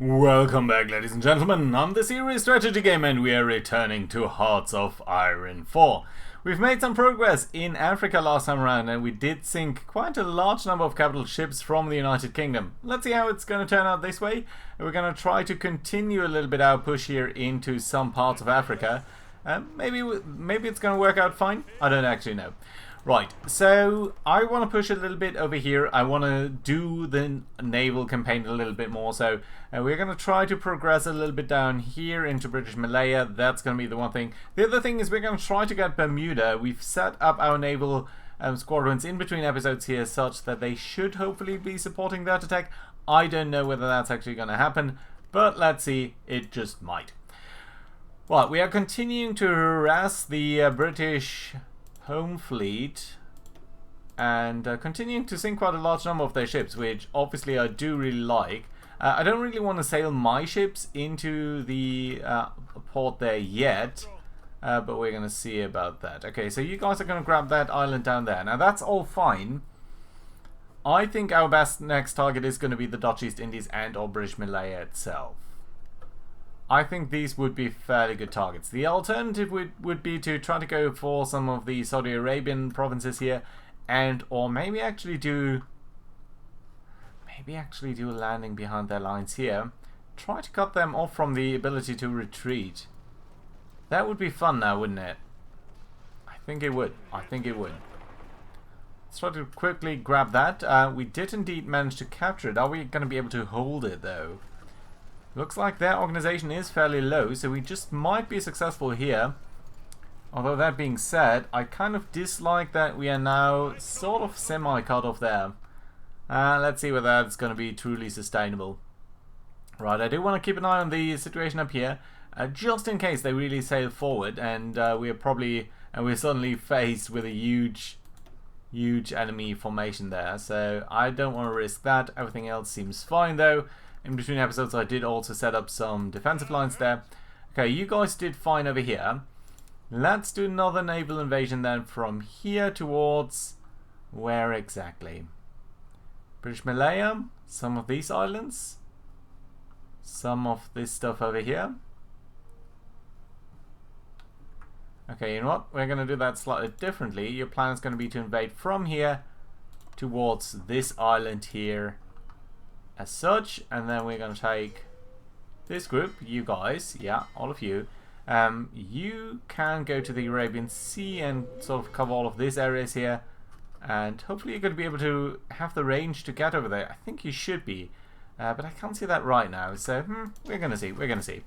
Welcome back, ladies and gentlemen. I'm the series strategy game and we are returning to Hearts of Iron 4. We've made some progress in Africa last time around and we did sink quite a large number of capital ships from the United Kingdom. Let's see how it's going to turn out this way. We're going to try to continue a little bit our push here into some parts of Africa. Maybe it's going to work out fine. I don't actually know. Right, so I want to push a little bit over here. I want to do the naval campaign a little bit more. So we're going to try to progress a little bit down here into British Malaya. That's going to be the one thing. The other thing is we're going to try to get Bermuda. We've set up our naval squadrons in between episodes here such that they should hopefully be supporting that attack. I don't know whether that's actually going to happen, but let's see. It just might. Well, we are continuing to harass the British home fleet and continuing to sink quite a large number of their ships, which obviously I do really like. I don't really want to sail my ships into the port there yet, but we're going to see about that. Okay, so you guys are going to grab that island down there. Now that's all fine. I think our best next target is going to be the Dutch East Indies and or British Malaya itself. I think these would be fairly good targets. The alternative would be to try to go for some of the Saudi Arabian provinces here, and or maybe actually do a landing behind their lines here. Try to cut them off from the ability to retreat. That would be fun now, wouldn't it? I think it would. Let's try to quickly grab that. We did indeed manage to capture it. Are we going to be able to hold it though? Looks like their organization is fairly low, so we just might be successful here. Although that being said, I kind of dislike that we are now sort of semi-cut off there. Let's see whether that's going to be truly sustainable. Right, I do want to keep an eye on the situation up here, just in case they really sail forward and we're suddenly faced with a huge enemy formation there. So I don't want to risk that. Everything else seems fine though. In between episodes I did also set up some defensive lines there. Okay, you guys did fine over here. Let's do another naval invasion then from here towards... where exactly? British Malaya? Some of these islands? Some of this stuff over here? Okay, you know what? We're going to do that slightly differently. Your plan is going to be to invade from here towards this island here as such, and then we're going to take this group, you guys, yeah, all of you. You can go to the Arabian Sea and sort of cover all of these areas here, and hopefully you're going to be able to have the range to get over there. I think you should be, but I can't see that right now, so we're going to see.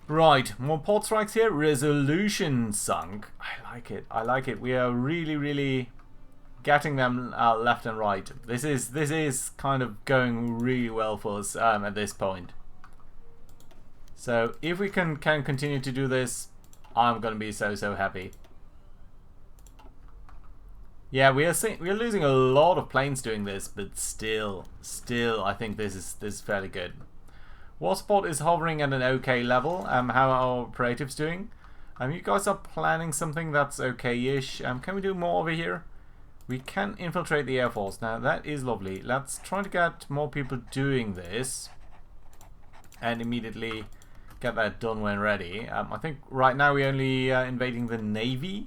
Right, more port strikes here. Resolution sunk. I like it. We are really getting them left and right. This is kind of going really well for us at this point. So if we can continue to do this, I'm going to be so happy. Yeah, we are losing a lot of planes doing this, but still I think this is fairly good. War support is hovering at an okay level. How are our operatives doing? You guys are planning something that's okay-ish. Can we do more over here? We can infiltrate the Air Force. Now that is lovely. Let's try to get more people doing this and immediately get that done when ready. I think right now we're only invading the Navy,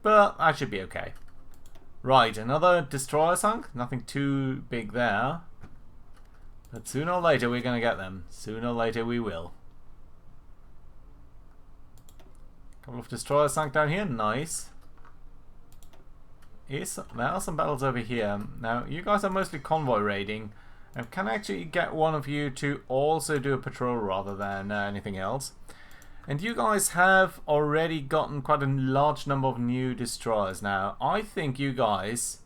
but that should be okay. Right, another destroyer sunk. Nothing too big there, but sooner or later we're going to get them. Sooner or later we will. Couple of destroyers sunk down here. Nice. There are some battles over here. Now, you guys are mostly convoy raiding. Can I actually get one of you to also do a patrol rather than anything else? And you guys have already gotten quite a large number of new destroyers. Now, I think you guys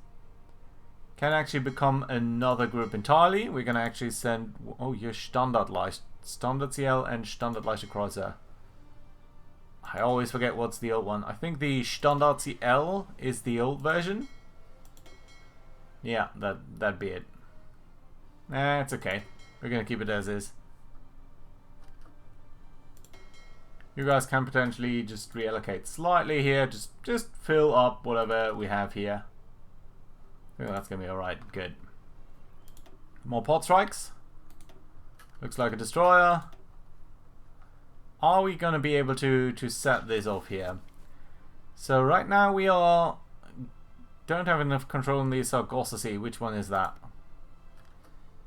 can actually become another group entirely. We're going to actually send... oh, your Standardziel and Standardleichte Kreuzer. I always forget what's the old one. I think the Standardziel is the old version. Yeah, that'd be it. It's okay. We're gonna keep it as is. You guys can potentially just reallocate slightly here. Just fill up whatever we have here. I think that's gonna be alright. Good. More port strikes. Looks like a destroyer. Are we going to be able to set this off here? So right now we don't have enough control on the Sargossa Sea. Which one is that?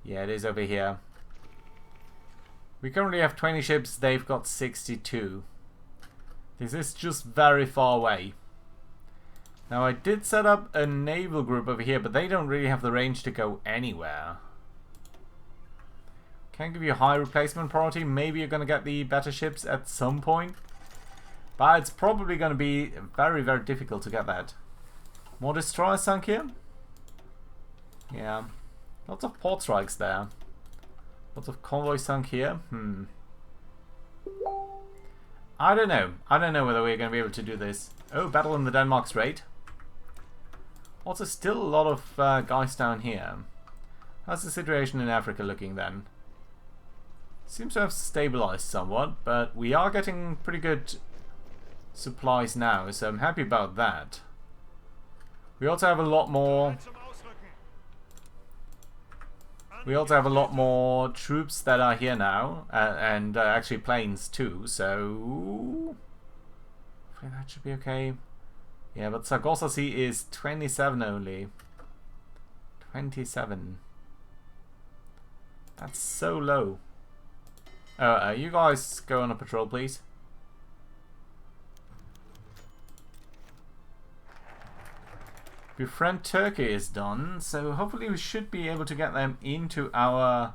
Yeah, it is over here. We currently have 20 ships. They've got 62. This is just very far away. Now I did set up a naval group over here, but they don't really have the range to go anywhere. Can give you high replacement priority. Maybe you're going to get the better ships at some point. But it's probably going to be very, very difficult to get that. More destroyers sunk here? Yeah. Lots of port strikes there. Lots of convoys sunk here. I don't know. I don't know whether we're going to be able to do this. Oh, battle in the Denmark Strait. Also, still a lot of guys down here. How's the situation in Africa looking then? Seems to have stabilized somewhat, but we are getting pretty good supplies now, so I'm happy about that. We also have a lot more... troops that are here now, and actually planes too, so... I think that should be okay. Yeah, but Sargossa Sea is 27 only. 27. That's so low. You guys go on a patrol, please. Befriend Turkey is done, so hopefully we should be able to get them into our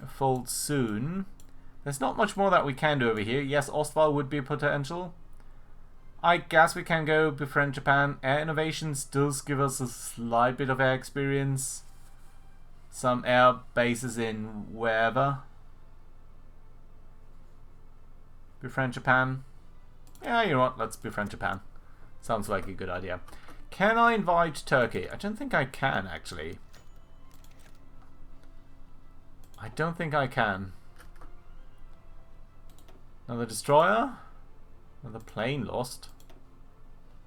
fold soon. There's not much more that we can do over here. Yes, Ostwald would be potential. I guess we can go befriend Japan. Air innovations does give us a slight bit of air experience. Some air bases in wherever. Befriend Japan. Yeah, you know what? Let's befriend Japan. Sounds like a good idea. Can I invite Turkey? I don't think I can, actually. I don't think I can. Another destroyer? Another plane lost.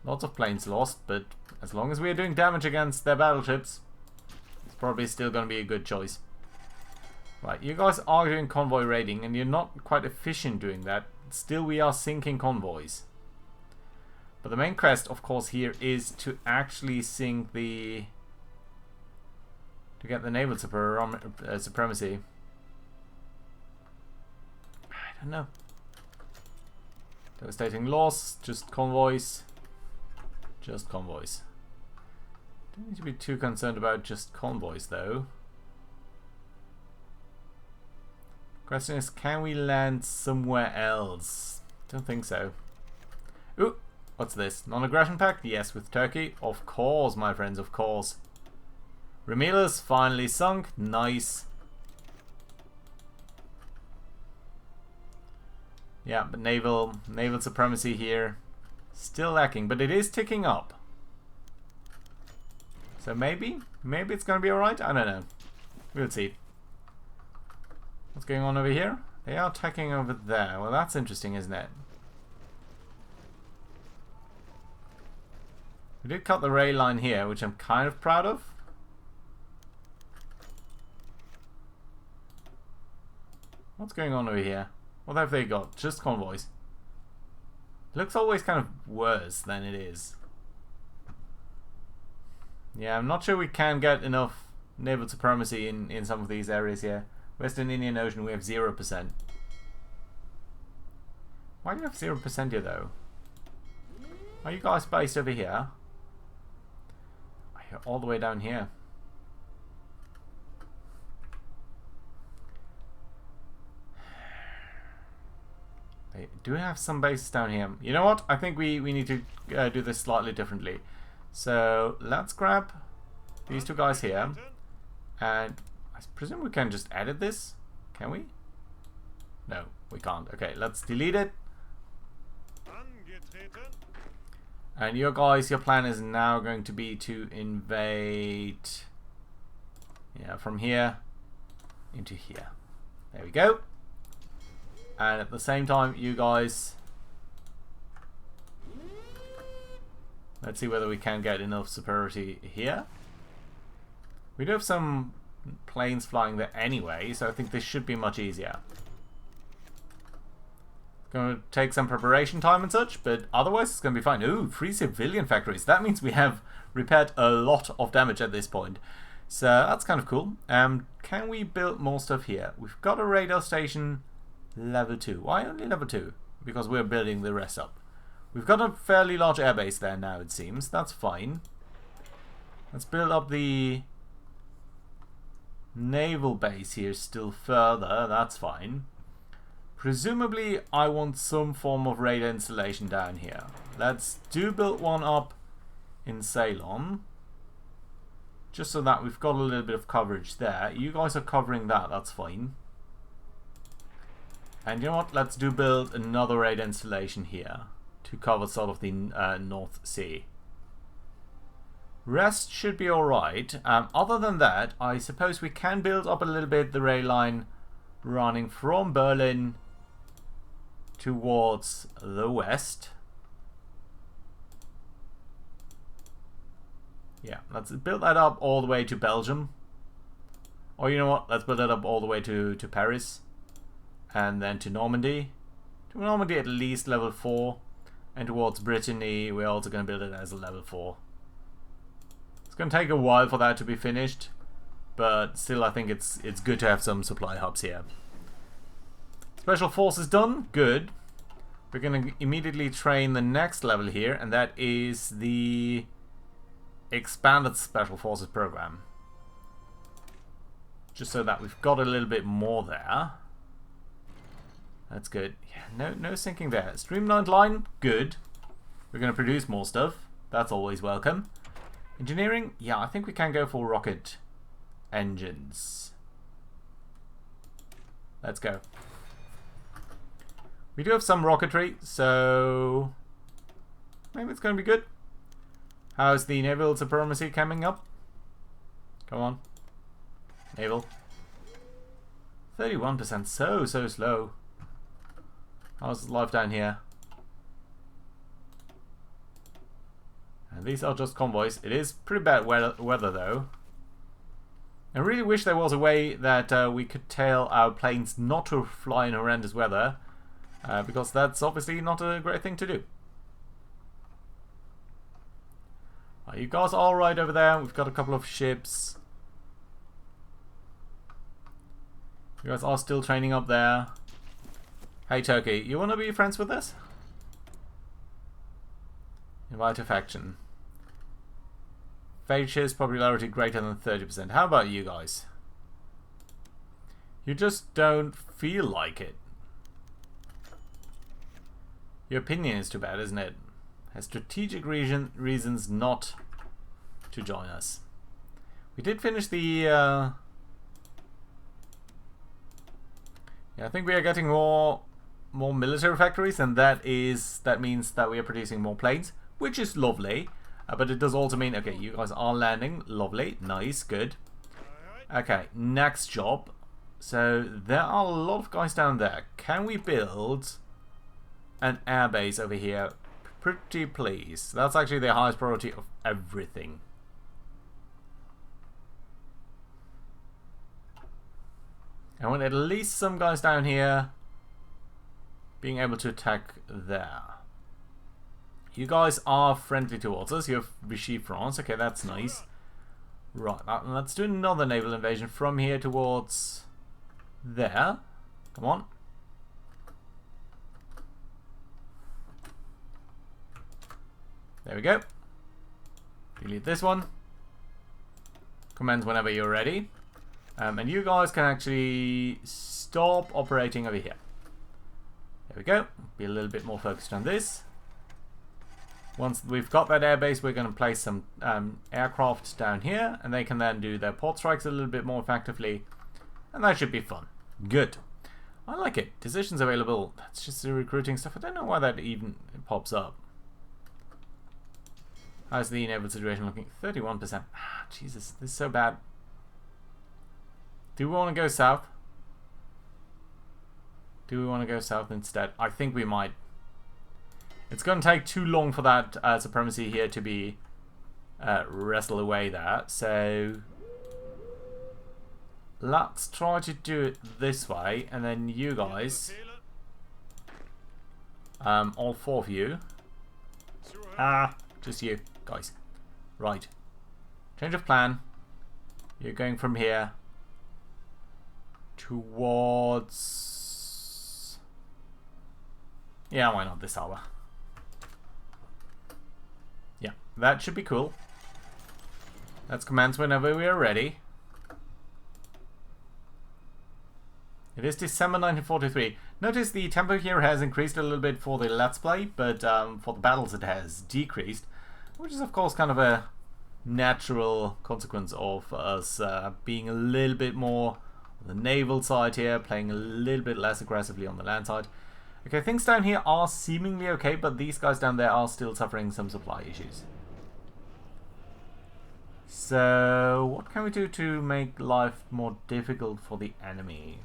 Lots of planes lost, but as long as we are doing damage against their battleships, it's probably still going to be a good choice. Right, you guys are doing convoy raiding, and you're not quite efficient doing that. Still, we are sinking convoys. But the main quest, of course, here is to actually sink the... to get the naval supremacy. I don't know. Devastating loss, just convoys. Just convoys. Don't need to be too concerned about just convoys, though. Question is, can we land somewhere else? Don't think so. Ooh, what's this? Non-aggression pact? Yes, with Turkey. Of course, my friends, of course. Remila's finally sunk. Nice. Yeah, but naval supremacy here still lacking, but it is ticking up. So maybe it's gonna be alright. I don't know. We'll see. What's going on over here? They are attacking over there. Well, that's interesting, isn't it? We did cut the rail line here, which I'm kind of proud of. What's going on over here? What have they got? Just convoys. It looks always kind of worse than it is. Yeah, I'm not sure we can get enough naval supremacy in some of these areas here. Western Indian Ocean, we have 0%. Why do you have 0% here, though? Are you guys based over here? You're all the way down here. They do have some bases down here. You know what? I think we need to do this slightly differently. So let's grab these two guys here, and I presume we can just edit this. Can we? No, we can't. Okay, let's delete it. And your guys, your plan is now going to be to invade, yeah, from here into here. There we go. And at the same time, you guys, let's see whether we can get enough superiority here. We do have some planes flying there anyway, so I think this should be much easier. Going to take some preparation time and such, but otherwise it's going to be fine. Ooh, 3 civilian factories. That means we have repaired a lot of damage at this point. So that's kind of cool. Can we build more stuff here? We've got a radar station level 2. Why only level 2? Because we're building the rest up. We've got a fairly large airbase there now, it seems. That's fine. Let's build up the naval base here still further. That's fine. Presumably, I want some form of radar installation down here. Let's build one up in Ceylon. Just so that we've got a little bit of coverage there. You guys are covering that, that's fine. And you know what? Let's build another radar installation here to cover sort of the North Sea. Rest should be alright. Other than that, I suppose we can build up a little bit the rail line running from Berlin towards the west. Yeah, let's build that up all the way to Belgium. Or you know what, let's build that up all the way to Paris. And then to Normandy. To Normandy at least level 4. And towards Brittany, we're also going to build it as a level 4. It's going to take a while for that to be finished. But still, I think it's good to have some supply hubs here. Special Forces done. Good. We're going to immediately train the next level here. And that is the Expanded Special Forces program. Just so that we've got a little bit more there. That's good. Yeah, no sinking there. Streamlined line, good. We're going to produce more stuff. That's always welcome. Engineering, yeah, I think we can go for rocket engines. Let's go. We do have some rocketry, so maybe it's going to be good. How's the naval supremacy coming up? Come on. Naval. 31%, so slow. How's life down here? And these are just convoys. It is pretty bad weather though. I really wish there was a way that we could tell our planes not to fly in horrendous weather. Because that's obviously not a great thing to do. Are you guys alright over there? We've got a couple of ships. You guys are still training up there. Hey Turkey, you want to be friends with us? Invite a faction. Features popularity greater than 30%. How about you guys? You just don't feel like it. Your opinion is too bad, isn't it? Has strategic reasons not to join us. We did finish the... yeah, I think we are getting more military factories, and that means that we are producing more planes, which is lovely. But it does also mean, okay, you guys are landing. Lovely. Nice. Good. Okay, next job. So there are a lot of guys down there. Can we build an airbase over here? Pretty please. That's actually the highest priority of everything. I want at least some guys down here being able to attack there. You guys are friendly towards us. You have Vichy France. Okay, that's nice. Right, let's do another naval invasion from here towards there. Come on. There we go. Delete this one. Commence whenever you're ready. And you guys can actually stop operating over here. There we go. Be a little bit more focused on this. Once we've got that airbase, we're going to place some aircraft down here, and they can then do their port strikes a little bit more effectively, and that should be fun. Good. I like it. Decisions available. That's just the recruiting stuff. I don't know why that even pops up. How's the naval situation looking? 31%. Ah, Jesus, this is so bad. Do we want to go south? Do we want to go south instead? I think we might. It's going to take too long for that supremacy here to be wrestled away there. So let's try to do it this way, and then you guys, all 4 of you, just you guys, right, change of plan, you're going from here towards, yeah, why not this hour, yeah, that should be cool. Let's commence whenever we are ready. It is December 1943. Notice the tempo here has increased a little bit for the Let's Play, but for the battles it has decreased, which is of course kind of a natural consequence of us being a little bit more on the naval side here, playing a little bit less aggressively on the land side. Okay, things down here are seemingly okay, but these guys down there are still suffering some supply issues. So, what can we do to make life more difficult for the enemy?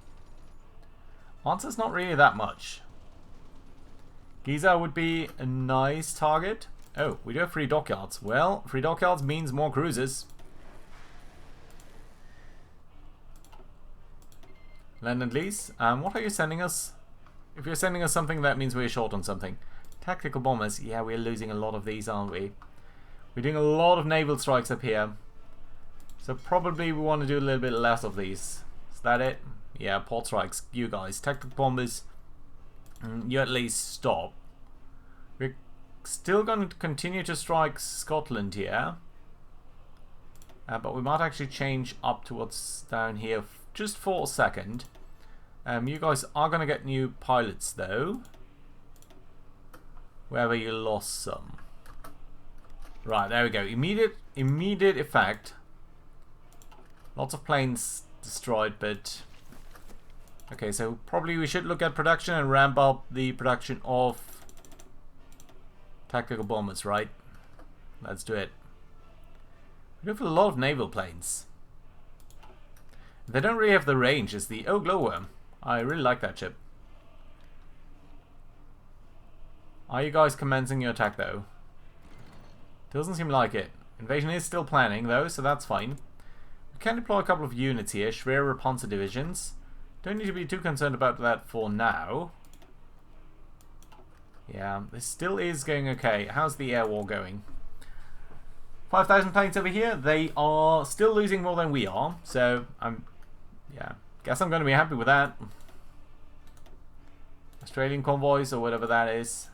Answer's not really that much. Giza would be a nice target. Oh, we do have free dockyards. Well, free dockyards means more cruisers. Land and lease. What are you sending us? If you're sending us something, that means we're short on something. Tactical bombers. Yeah, we're losing a lot of these, aren't we? We're doing a lot of naval strikes up here. So probably we want to do a little bit less of these. Is that it? Yeah, port strikes. You guys. Tactical bombers. You at least stop. We're still going to continue to strike Scotland here. But we might actually change up to what's down here just for a second. You guys are going to get new pilots though. Wherever you lost some. Right, there we go. Immediate effect. Lots of planes destroyed, but... Okay, so probably we should look at production and ramp up the production of tactical bombers, right? Let's do it. We have a lot of naval planes. They don't really have the range as the... Oh, glowworm. I really like that ship. Are you guys commencing your attack, though? Doesn't seem like it. Invasion is still planning, though, so that's fine. We can deploy a couple of units here. Schwere Panzer divisions. Don't need to be too concerned about that for now. Yeah, this still is going okay. How's the air war going? 5,000 planes over here. They are still losing more than we are. So, yeah, guess I'm going to be happy with that. Australian convoys or whatever that is.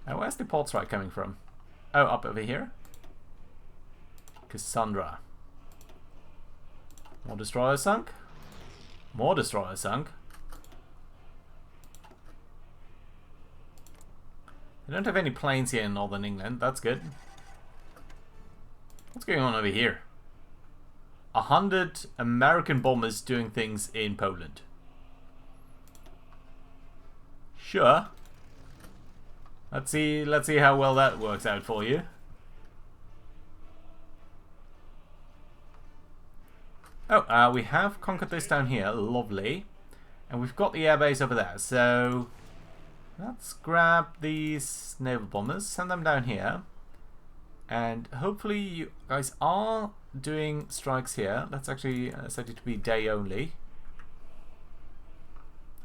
Where's the port strike coming from? Oh, up over here. Cassandra. More destroyers sunk. More destroyers sunk. They don't have any planes here in northern England. That's good. What's going on over here? 100 American bombers doing things in Poland. Sure. Let's see how well that works out for you. Oh, we have conquered this down here. Lovely. And we've got the airbase over there. So let's grab these naval bombers, send them down here. And hopefully you guys are doing strikes here. Let's actually set it to be day only.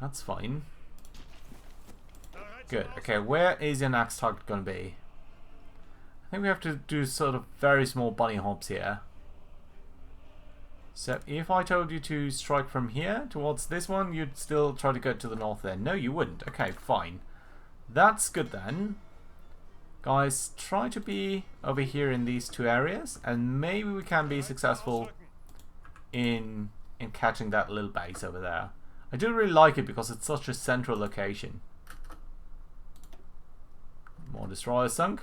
That's fine. Good. Okay, where is your next target going to be? I think we have to do sort of very small bunny hops here. So if I told you to strike from here towards this one, you'd still try to go to the north there. No, you wouldn't. Okay, fine. That's good then. Guys, try to be over here in these two areas, and maybe we can be successful in catching that little base over there. I do really like it because it's such a central location. More destroyers sunk.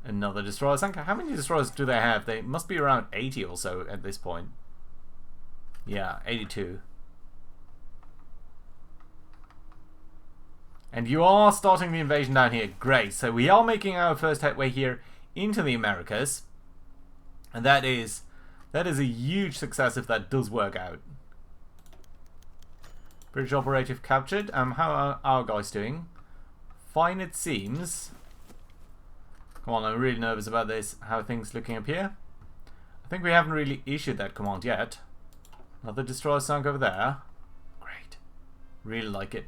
Another destroyer sunk. How many destroyers do they have? They must be around 80 or so at this point. Yeah, 82. And you are starting the invasion down here. Great. So we are making our first headway here into the Americas. And that is a huge success if that does work out. British operative captured. How are our guys doing? Fine, it seems. Come on, I'm really nervous about this. How are things looking up here? I think we haven't really issued that command yet. Another destroyer sunk over there. Great. Really like it.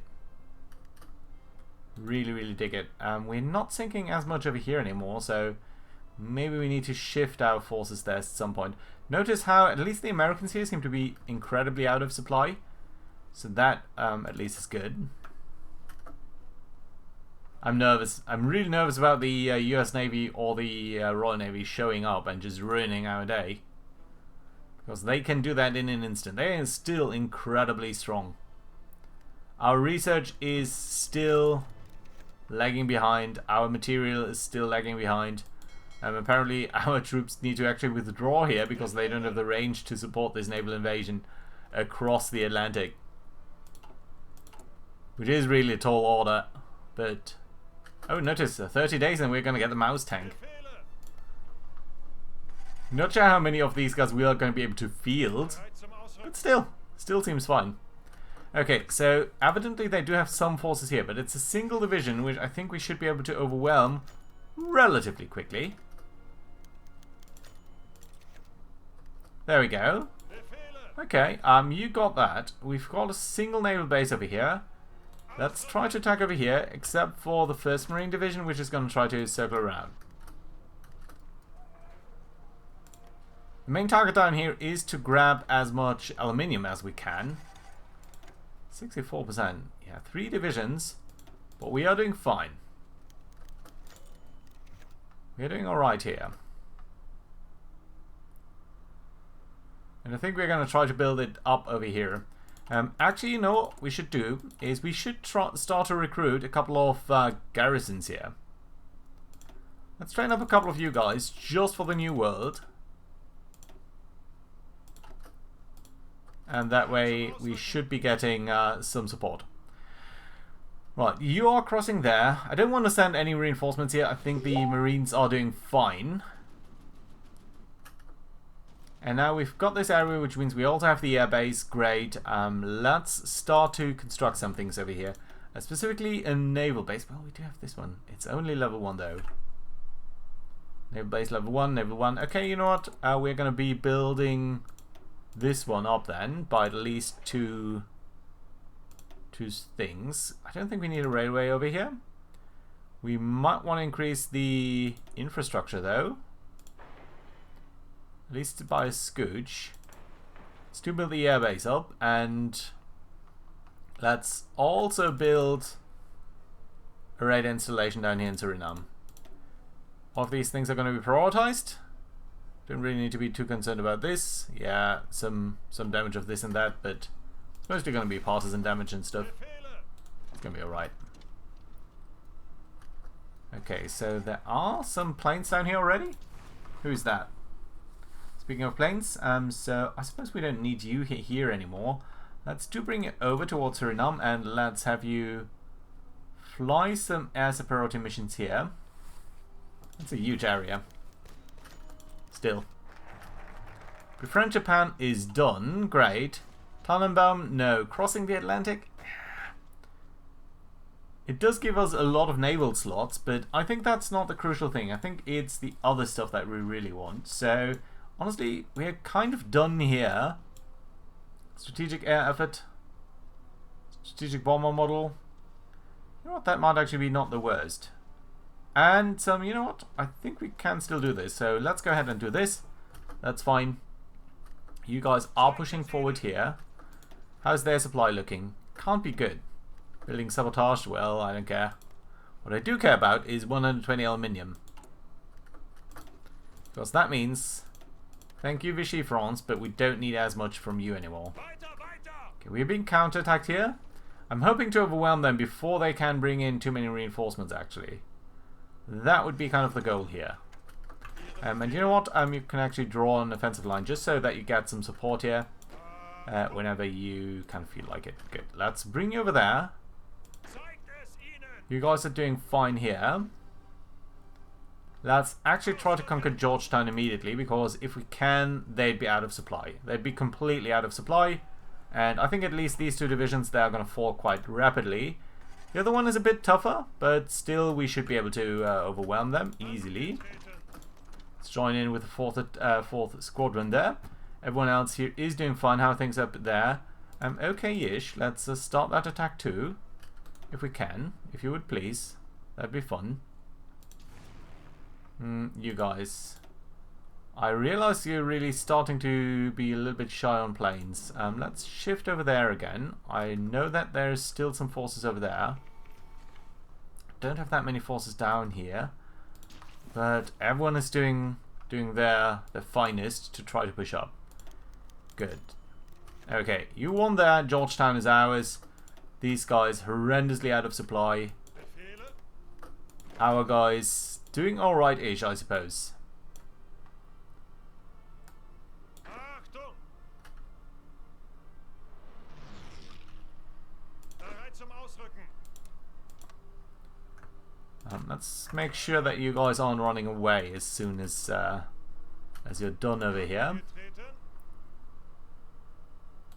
Really, really dig it. We're not sinking as much over here anymore, so maybe we need to shift our forces there at some point. Notice how at least the Americans here seem to be incredibly out of supply. So that at least is good. I'm nervous. I'm really nervous about the US Navy or the Royal Navy showing up and just ruining our day. Because they can do that in an instant. They are still incredibly strong. Our research is still lagging behind. Our material is still lagging behind. Apparently our troops need to actually withdraw here because they don't have the range to support this naval invasion across the Atlantic. Which is really a tall order. But... oh, notice, 30 days and we're going to get the mouse tank. Not sure how many of these guys we are going to be able to field. But still seems fine. Okay, so evidently they do have some forces here, but it's a single division which I think we should be able to overwhelm relatively quickly. There we go. Okay, you got that. We've got a single naval base over here. Let's try to attack over here, except for the 1st Marine Division, which is going to try to circle around. The main target down here is to grab as much aluminium as we can. 64%. Yeah, 3 divisions, but we are doing fine. We're doing alright here. And I think we're going to try to build it up over here. Actually, you know what we should do is we should start to recruit a couple of garrisons here. Let's train up a couple of you guys just for the New World. And that way we should be getting some support. Right, you are crossing there. I don't want to send any reinforcements here. I think the Marines are doing fine. And now we've got this area, which means we also have the air base. Great. Let's start to construct some things over here. Specifically a naval base. Well, we do have this one. It's only level 1 though. Naval base level 1, naval 1. Okay, you know what? We're going to be building this one up then by at least two things. I don't think we need a railway over here. We might want to increase the infrastructure though. At least by a scooch. Let's do build the airbase up, and let's also build a radar installation down here in Suriname. All of these things are going to be prioritized. Don't really need to be too concerned about this. Yeah, some damage of this and that, but it's mostly going to be partisan damage and stuff. It's going to be alright. Okay, so there are some planes down here already. Who's that? Speaking of planes, so I suppose we don't need you here anymore. Let's bring it over towards Suriname and let's have you fly some air superiority missions here. That's a huge area. Still. Befriend Japan is done. Great. Tannenbaum, no. Crossing the Atlantic? It does give us a lot of naval slots, but I think that's not the crucial thing. I think it's the other stuff that we really want. So, honestly, we're kind of done here. Strategic air effort. Strategic bomber model. You know what? That might actually be not the worst. And you know what? I think we can still do this. So let's go ahead and do this. That's fine. You guys are pushing forward here. How's their supply looking? Can't be good. Building sabotage? Well, I don't care. What I do care about is 120 aluminium. Because that means... Thank you, Vichy France, but we don't need as much from you anymore. Okay, we're being counterattacked here. I'm hoping to overwhelm them before they can bring in too many reinforcements, actually. That would be kind of the goal here. And you know what? You can actually draw an offensive line just so that you get some support here. Whenever you kind of feel like it. Good. Let's bring you over there. You guys are doing fine here. Let's actually try to conquer Georgetown immediately, because if we can, they'd be out of supply. They'd be completely out of supply. And I think at least these two divisions, they are going to fall quite rapidly. The other one is a bit tougher, but still we should be able to overwhelm them easily. Let's join in with the fourth squadron there. Everyone else here is doing fine. How are things up there? Okay-ish. Let's start that attack too, if we can. If you would please, that'd be fun. You guys, I realize you're really starting to be a little bit shy on planes. Let's shift over there again. I know that there's still some forces over there. Don't have that many forces down here, but everyone is doing their finest to try to push up. Good. Okay, you won there. Georgetown is ours. These guys horrendously out of supply. Our guys doing alright-ish, I suppose. Let's make sure that you guys aren't running away as soon as you're done over here.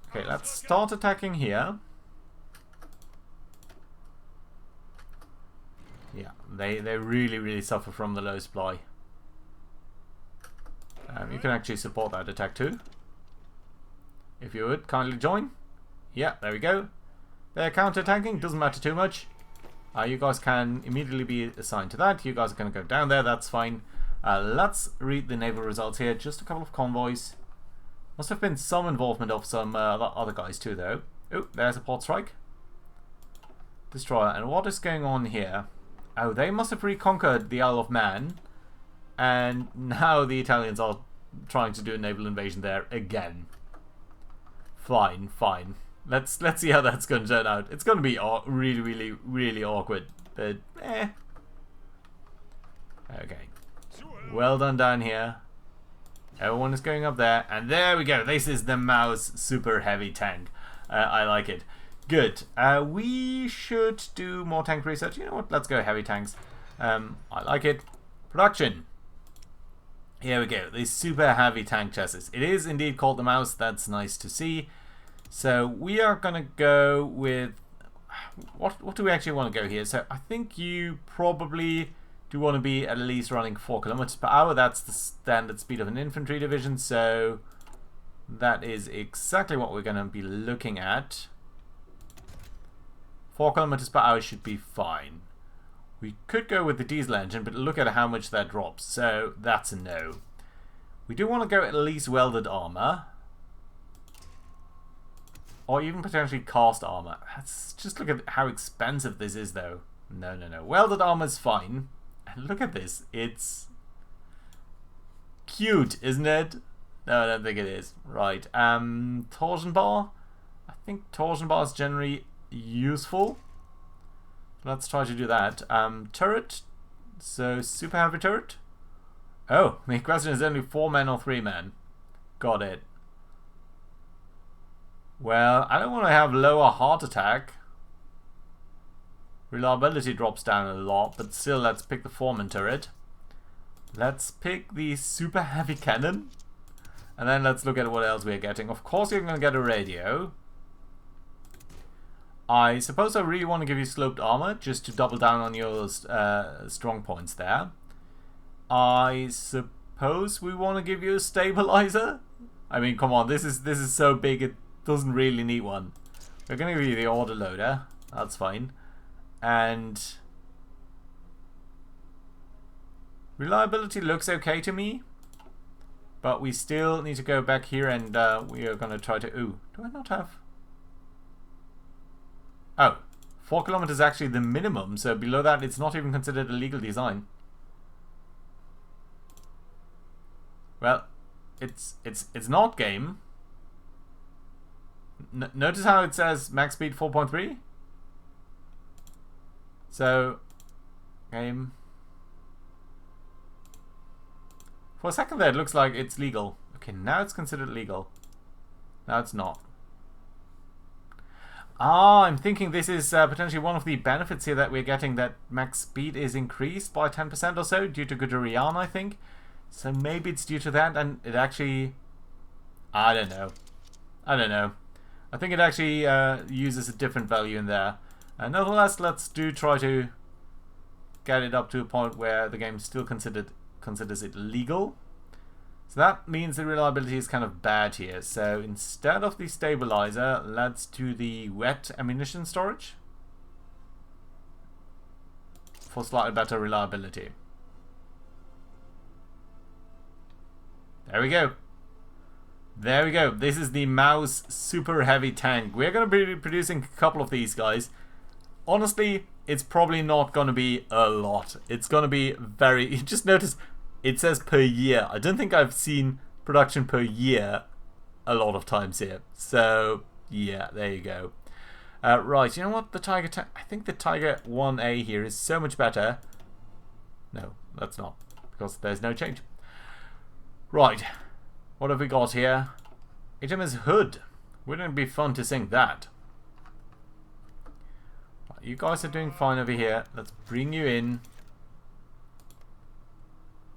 Okay, let's start attacking here. Yeah, they really suffer from the low supply. You can actually support that attack too. If you would, kindly join. Yeah, there we go. They're counter-attacking, doesn't matter too much. You guys can immediately be assigned to that. You guys are going to go down there, that's fine. Let's read the naval results here. Just a couple of convoys. Must have been some involvement of some other guys too, though. Oh, there's a port strike. Destroyer. And what is going on here? Oh, they must have reconquered the Isle of Man. And now the Italians are trying to do a naval invasion there again. Fine, fine. Let's see how that's going to turn out. It's going to be really awkward, but eh. Okay. Well done down here. Everyone is going up there, and there we go. This is the Mao's super heavy tank. I like it. Good. We should do more tank research. You know what? Let's go heavy tanks. I like it. Production. Here we go. These super heavy tank chassis. It is indeed called the Mouse. That's nice to see. So we are gonna go with what do we actually want to go here? So I think you probably do want to be at least running 4 kilometers per hour. That's the standard speed of an infantry division. So that is exactly what we're gonna be looking at. 4 kilometers per hour should be fine. We could go with the diesel engine, but look at how much that drops. So that's a no. We do want to go at least welded armor. Or even potentially cast armor. Let's just look at how expensive this is, though. No. Welded armor is fine. And look at this. It's cute, isn't it? No, I don't think it is. Right. Torsion bar. I think torsion bar is generally useful. Let's try to do that. Turret. So, super heavy turret. Oh, the question is only 4 men or 3 men. Got it. Well, I don't want to have lower heart attack. Reliability drops down a lot, but still, let's pick the 4-man turret. Let's pick the super heavy cannon. And then let's look at what else we're getting. Of course, you're going to get a radio. I suppose I really want to give you sloped armor, just to double down on your strong points there. I suppose we want to give you a stabilizer. I mean, come on, this is so big it doesn't really need one. We're going to give you the order loader. That's fine. And reliability looks okay to me. But we still need to go back here and we are going to try to... Ooh, do I not have... Oh, 4 kilometers is actually the minimum. So below that, it's not even considered a legal design. Well, it's not game. Notice how it says max speed 4.3? So, game. For a second there, it looks like it's legal. Okay, now it's considered legal. Now it's not. Ah, I'm thinking this is potentially one of the benefits here that we're getting, that max speed is increased by 10% or so due to Guderian, I think. So maybe it's due to that, and it actually... I don't know. I think it actually uses a different value in there. Nevertheless, let's try to get it up to a point where the game still considers it legal. So that means the reliability is kind of bad here. So instead of the stabilizer, let's do the wet ammunition storage for slightly better reliability. There we go. There we go. This is the Mouse Super Heavy Tank. We're going to be producing a couple of these guys. Honestly, it's probably not going to be a lot. It's going to be very... You just notice it says per year. I don't think I've seen production per year a lot of times here. So, yeah, there you go. Right, you know what? The Tiger tank... I think the Tiger 1A here is so much better. No, that's not. Because there's no change. Right. What have we got here? HMS Hood. Wouldn't it be fun to sink that? You guys are doing fine over here. Let's bring you in.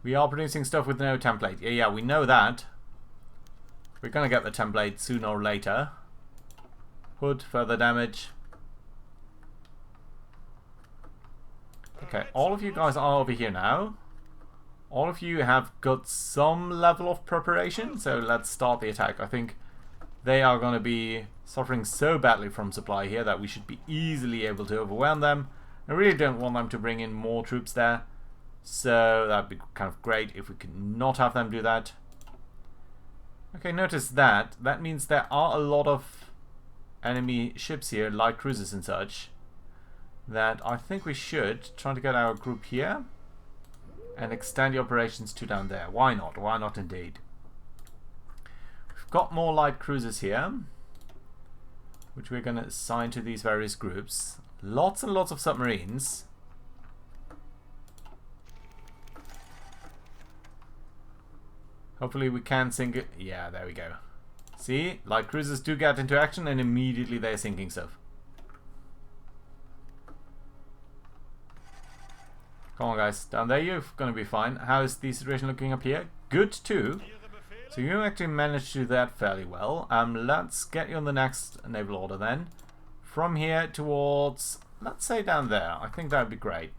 We are producing stuff with no template. Yeah, we know that. We're going to get the template sooner or later. Hood, further damage. Okay, all of you guys are over here now. All of you have got some level of preparation, so let's start the attack. I think they are going to be suffering so badly from supply here that we should be easily able to overwhelm them. I really don't want them to bring in more troops there, so that'd be kind of great if we could not have them do that. Okay, notice that. That means there are a lot of enemy ships here, light cruisers and such, that I think we should try to get our group here and extend the operations to down there. Why not? Why not indeed? We've got more light cruisers here, which we're going to assign to these various groups. Lots and lots of submarines. Hopefully we can sink it. Yeah, there we go. See? Light cruisers do get into action and immediately they're sinking stuff. Come on guys, down there you're going to be fine. How is the situation looking up here? Good too. So you actually managed to do that fairly well. Let's get you on the next naval order then. From here towards, let's say down there. I think that would be great.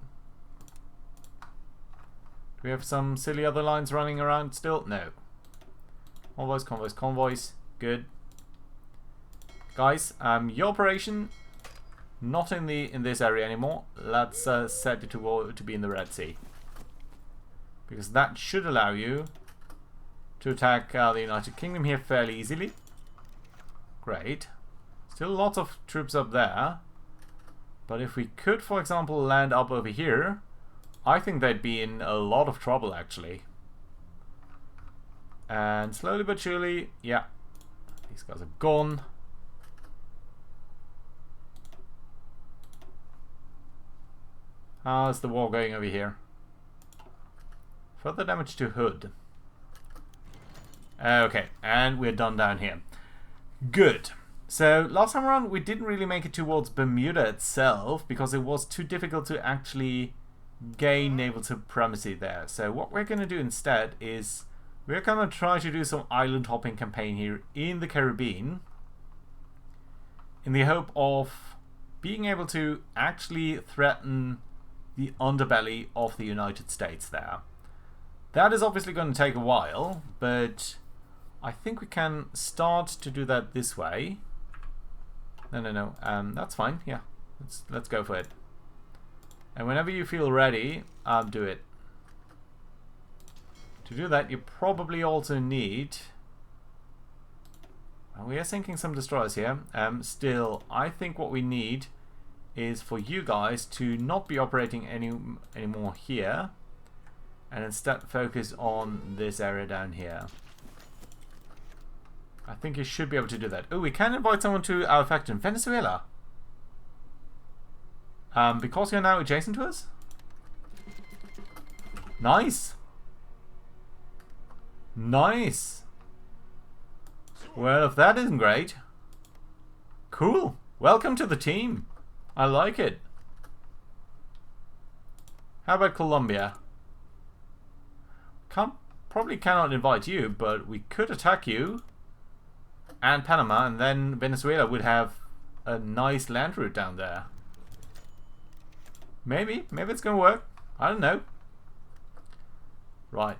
Do we have some silly other lines running around still? No. Convoys, convoys, convoys. Good. Guys, your operation... not in this area anymore. Let's set it to be in the Red Sea, because that should allow you to attack the United Kingdom here fairly easily. Great. Still lots of troops up there, but if we could, for example, land up over here, I think they'd be in a lot of trouble actually. And slowly but surely, yeah, these guys are gone. How's the war going over here? Further damage to Hood. Okay, and we're done down here. Good. So, last time around we didn't really make it towards Bermuda itself because it was too difficult to actually gain naval supremacy there. So what we're going to do instead is we're going to try to do some island hopping campaign here in the Caribbean in the hope of being able to actually threaten the underbelly of the United States there. That is obviously going to take a while, but I think we can start to do that this way. No. That's fine. Yeah, let's go for it. And whenever you feel ready, do it. To do that, you probably also need... we are sinking some destroyers here. Still, I think what we need is for you guys to not be operating anymore here, and instead focus on this area down here. I think you should be able to do that. Oh, we can invite someone to our factory in Venezuela. Because you're now adjacent to us? Nice! Nice! Well, if that isn't great... Cool! Welcome to the team! I like it. How about Colombia? Probably cannot invite you, but we could attack you and Panama, and then Venezuela would have a nice land route down there. Maybe it's gonna work. I don't know. Right.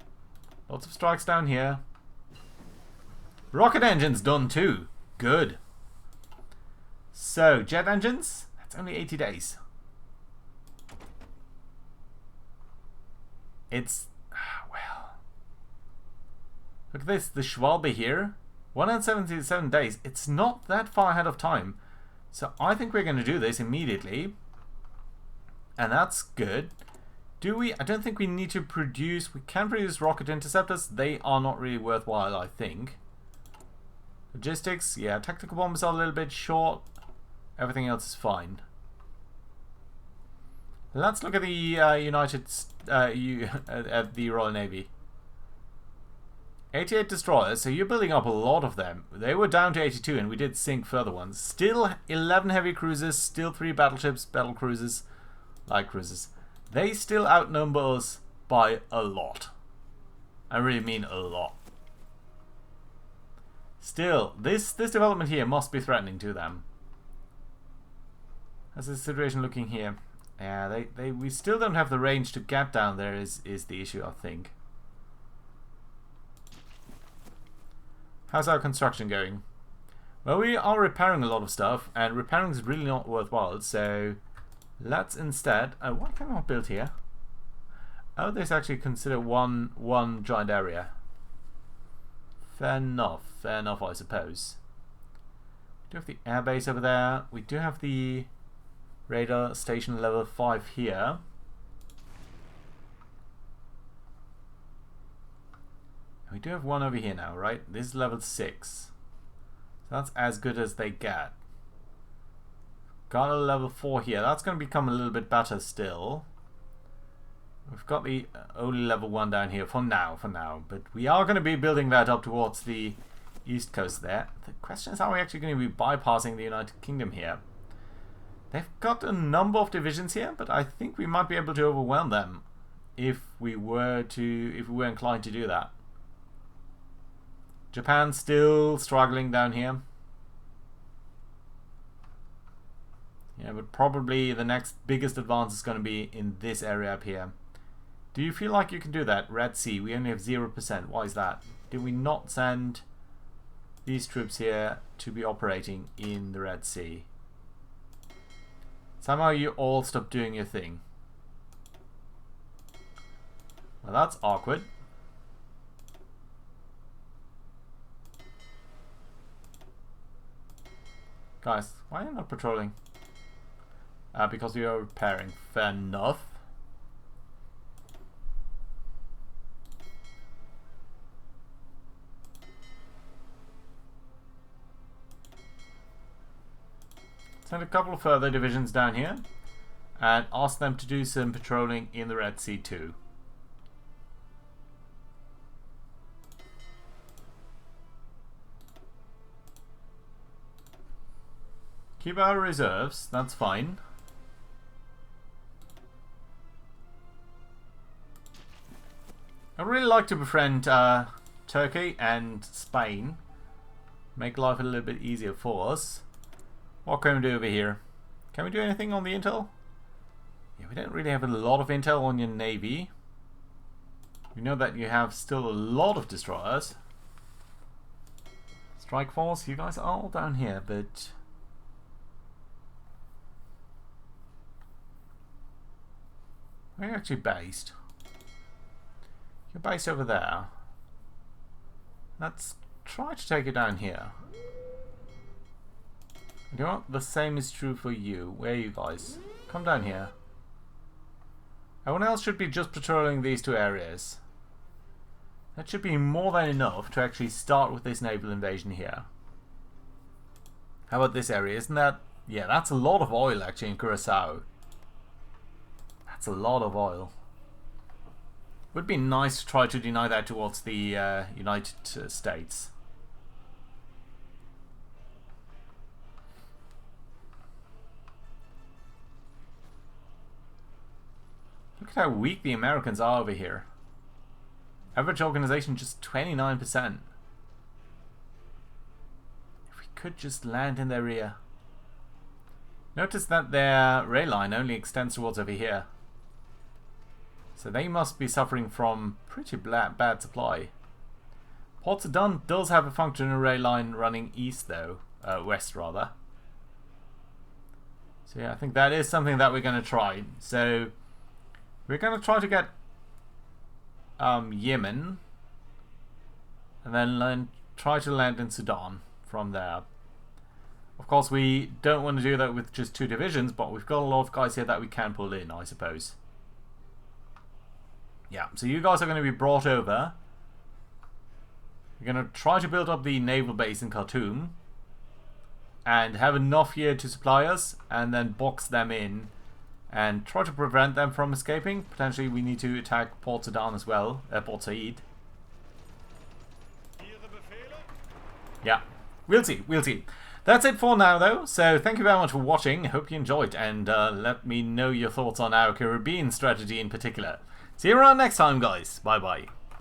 Lots of strikes down here. Rocket engines done too. Good. So, jet engines? That's only 80 days. It's... well... Look at this. The Schwalbe here. 177 days. It's not that far ahead of time. So I think we're going to do this immediately. And that's good. Do we? I don't think we need to produce... We can produce rocket interceptors. They are not really worthwhile, I think. Logistics. Yeah, tactical bombers are a little bit short. Everything else is fine. Let's look at the at the Royal Navy. 88 destroyers, so you're building up a lot of them. They were down to 82 and we did sink further ones. Still 11 heavy cruisers, still 3 battleships, battle cruisers, light cruisers. They still outnumber us by a lot. I really mean a lot. Still, this development here must be threatening to them. How's the situation looking here? Yeah, we still don't have the range to get down there is the issue, I think. How's our construction going? Well, we are repairing a lot of stuff, and repairing is really not worthwhile, so let's instead... why can't I build here? Oh, this actually consider one giant area. Fair enough, I suppose. We do have the air base over there. We do have the radar station level 5 here. We do have one over here now, right? This is level 6. So that's as good as they get. Got a level 4 here. That's going to become a little bit better still. We've got the only level 1 down here for now. But we are going to be building that up towards the east coast there. The question is how we're actually going to be bypassing the United Kingdom here. They've got a number of divisions here, but I think we might be able to overwhelm them if we were inclined to do that. Japan still struggling down here. Yeah, but probably the next biggest advance is going to be in this area up here. Do you feel like you can do that? Red Sea, we only have 0%. Why is that? Did we not send these troops here to be operating in the Red Sea? Somehow you all stopped doing your thing. Well, that's awkward. Guys, why are you not patrolling? Because we are repairing. Fair enough. Send a couple of further divisions down here and ask them to do some patrolling in the Red Sea too. Keep our reserves, that's fine. I'd really like to befriend Turkey and Spain. Make life a little bit easier for us. What can we do over here? Can we do anything on the intel? Yeah, we don't really have a lot of intel on your navy. We know that you have still a lot of destroyers. Strike Force, you guys are all down here, but... where are you actually based? You're based over there. Let's try to take it down here. You know what? The same is true for you. Where are you guys? Come down here. Everyone else should be just patrolling these two areas. That should be more than enough to actually start with this naval invasion here. How about this area? Isn't that... yeah, that's a lot of oil actually in Curacao. That's a lot of oil. Would be nice to try to deny that towards the United States. Look at how weak the Americans are over here. Average organization just 29%. If we could just land in their rear. Notice that their rail line only extends towards over here. So they must be suffering from pretty bad supply. Port Sudan does have a functional rail line running east though. West rather. So yeah, I think that is something that we're going to try. So we're going to try to get Yemen. And then try to land in Sudan from there. Of course, we don't want to do that with just 2 divisions, but we've got a lot of guys here that we can pull in, I suppose. Yeah, so you guys are going to be brought over. We're going to try to build up the naval base in Khartoum. And have enough here to supply us, and then box them in. And try to prevent them from escaping. Potentially we need to attack Port Sudan as well, Port Said. Yeah, we'll see. That's it for now though, so thank you very much for watching, hope you enjoyed, and let me know your thoughts on our Caribbean strategy in particular. See you around next time guys, bye bye.